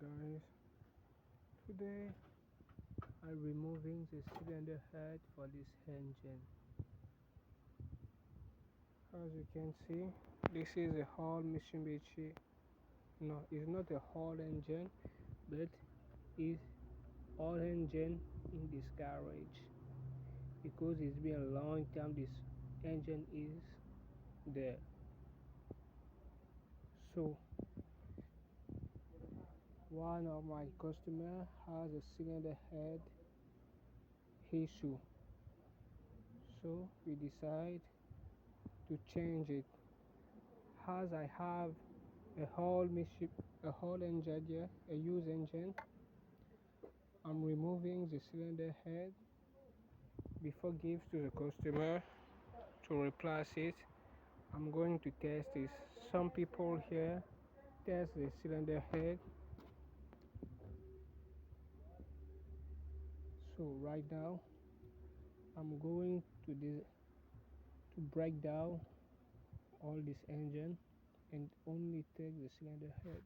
Guys, today I'm removing the cylinder head for this engine. As you can see, this is a whole Mitsubishi. No, it's not a whole engine, but it's all engine in this garage because it's been a long time this engine is there. So one of my customer has a cylinder head issue, so we decide to change it. As I have a whole engine here, a used engine, I'm removing the cylinder head before give to the customer to replace it. I'm going to test this. Some people here test the cylinder head. So right now I'm going to break down all this engine and only take the cylinder head.